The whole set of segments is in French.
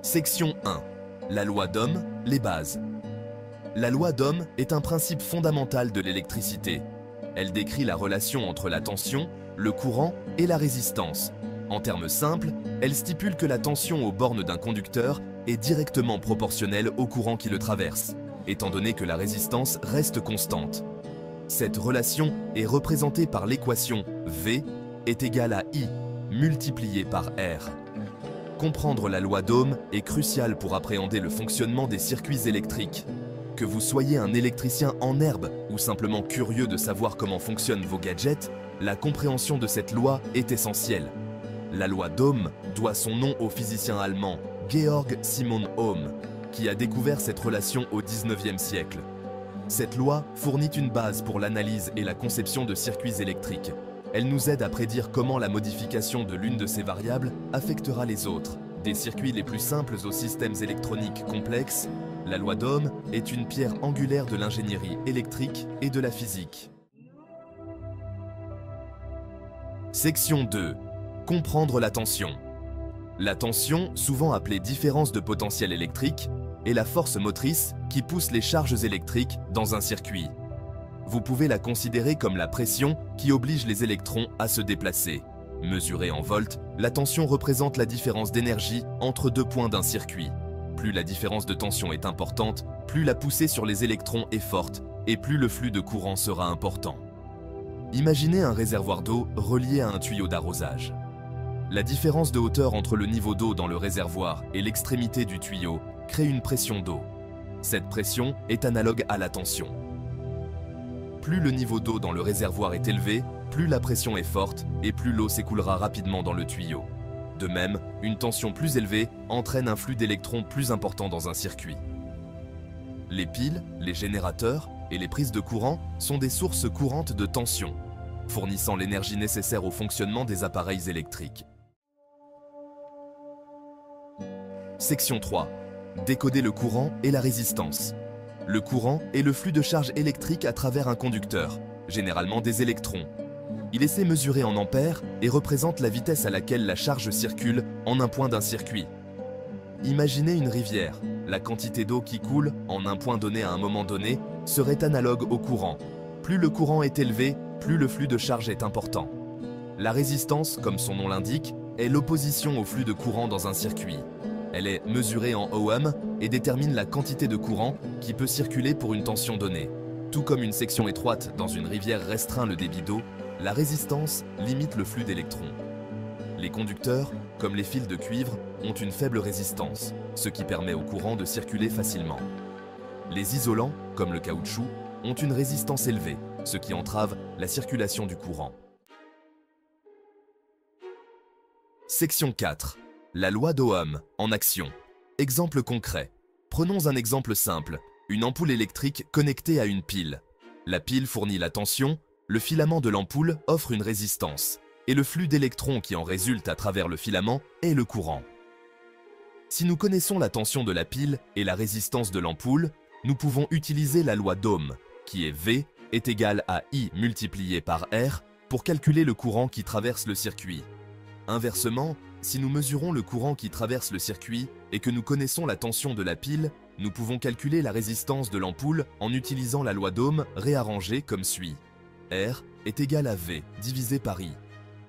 Section 1. La loi d'Ohm, les bases. La loi d'Ohm est un principe fondamental de l'électricité. Elle décrit la relation entre la tension, le courant et la résistance. En termes simples, elle stipule que la tension aux bornes d'un conducteur est directement proportionnelle au courant qui le traverse, étant donné que la résistance reste constante. Cette relation est représentée par l'équation V est égale à I multiplié par R. Comprendre la loi d'Ohm est crucial pour appréhender le fonctionnement des circuits électriques. Que vous soyez un électricien en herbe ou simplement curieux de savoir comment fonctionnent vos gadgets, la compréhension de cette loi est essentielle. La loi d'Ohm doit son nom au physicien allemand Georg Simon Ohm, qui a découvert cette relation au XIXe siècle. Cette loi fournit une base pour l'analyse et la conception de circuits électriques. Elle nous aide à prédire comment la modification de l'une de ces variables affectera les autres. Des circuits les plus simples aux systèmes électroniques complexes, la loi d'Ohm est une pierre angulaire de l'ingénierie électrique et de la physique. Section 2. Comprendre la tension. La tension, souvent appelée différence de potentiel électrique, est la force motrice qui pousse les charges électriques dans un circuit. Vous pouvez la considérer comme la pression qui oblige les électrons à se déplacer. Mesurée en volts, la tension représente la différence d'énergie entre deux points d'un circuit. Plus la différence de tension est importante, plus la poussée sur les électrons est forte et plus le flux de courant sera important. Imaginez un réservoir d'eau relié à un tuyau d'arrosage. La différence de hauteur entre le niveau d'eau dans le réservoir et l'extrémité du tuyau crée une pression d'eau. Cette pression est analogue à la tension. Plus le niveau d'eau dans le réservoir est élevé, plus la pression est forte et plus l'eau s'écoulera rapidement dans le tuyau. De même, une tension plus élevée entraîne un flux d'électrons plus important dans un circuit. Les piles, les générateurs et les prises de courant sont des sources courantes de tension, fournissant l'énergie nécessaire au fonctionnement des appareils électriques. Section 3. Décoder le courant et la résistance. Le courant est le flux de charge électrique à travers un conducteur, généralement des électrons. Il est mesuré en ampères et représente la vitesse à laquelle la charge circule en un point d'un circuit. Imaginez une rivière. La quantité d'eau qui coule en un point donné à un moment donné serait analogue au courant. Plus le courant est élevé, plus le flux de charge est important. La résistance, comme son nom l'indique, est l'opposition au flux de courant dans un circuit. Elle est mesurée en ohm et détermine la quantité de courant qui peut circuler pour une tension donnée. Tout comme une section étroite dans une rivière restreint le débit d'eau, la résistance limite le flux d'électrons. Les conducteurs, comme les fils de cuivre, ont une faible résistance, ce qui permet au courant de circuler facilement. Les isolants, comme le caoutchouc, ont une résistance élevée, ce qui entrave la circulation du courant. Section 4. La loi d'Ohm en action. Exemple concret. Prenons un exemple simple. Une ampoule électrique connectée à une pile. La pile fournit la tension, le filament de l'ampoule offre une résistance, et le flux d'électrons qui en résulte à travers le filament est le courant. Si nous connaissons la tension de la pile et la résistance de l'ampoule, nous pouvons utiliser la loi d'Ohm, qui est V est égale à I multiplié par R, pour calculer le courant qui traverse le circuit. Inversement, si nous mesurons le courant qui traverse le circuit et que nous connaissons la tension de la pile, nous pouvons calculer la résistance de l'ampoule en utilisant la loi d'Ohm réarrangée comme suit. R est égal à V divisé par I.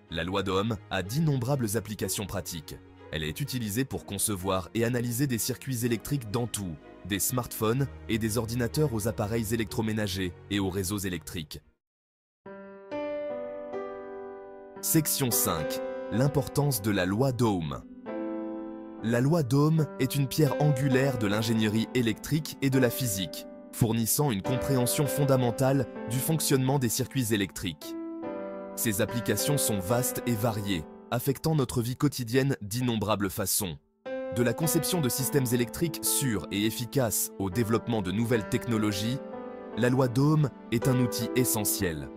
La loi d'Ohm a d'innombrables applications pratiques. Elle est utilisée pour concevoir et analyser des circuits électriques dans tout, des smartphones et des ordinateurs aux appareils électroménagers et aux réseaux électriques. Section 5. L'importance de la loi d'Ohm. La loi d'Ohm est une pierre angulaire de l'ingénierie électrique et de la physique, fournissant une compréhension fondamentale du fonctionnement des circuits électriques. Ses applications sont vastes et variées, affectant notre vie quotidienne d'innombrables façons. De la conception de systèmes électriques sûrs et efficaces au développement de nouvelles technologies, la loi d'Ohm est un outil essentiel.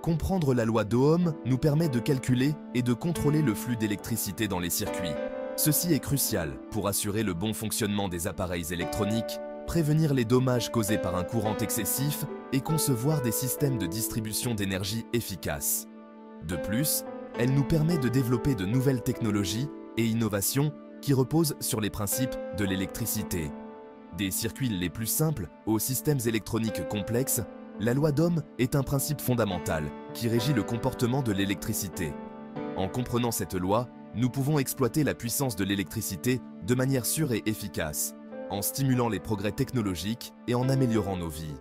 Comprendre la loi d'Ohm nous permet de calculer et de contrôler le flux d'électricité dans les circuits. Ceci est crucial pour assurer le bon fonctionnement des appareils électroniques, prévenir les dommages causés par un courant excessif et concevoir des systèmes de distribution d'énergie efficaces. De plus, elle nous permet de développer de nouvelles technologies et innovations qui repose sur les principes de l'électricité. Des circuits les plus simples aux systèmes électroniques complexes, la loi d'Ohm est un principe fondamental qui régit le comportement de l'électricité. En comprenant cette loi, nous pouvons exploiter la puissance de l'électricité de manière sûre et efficace, en stimulant les progrès technologiques et en améliorant nos vies.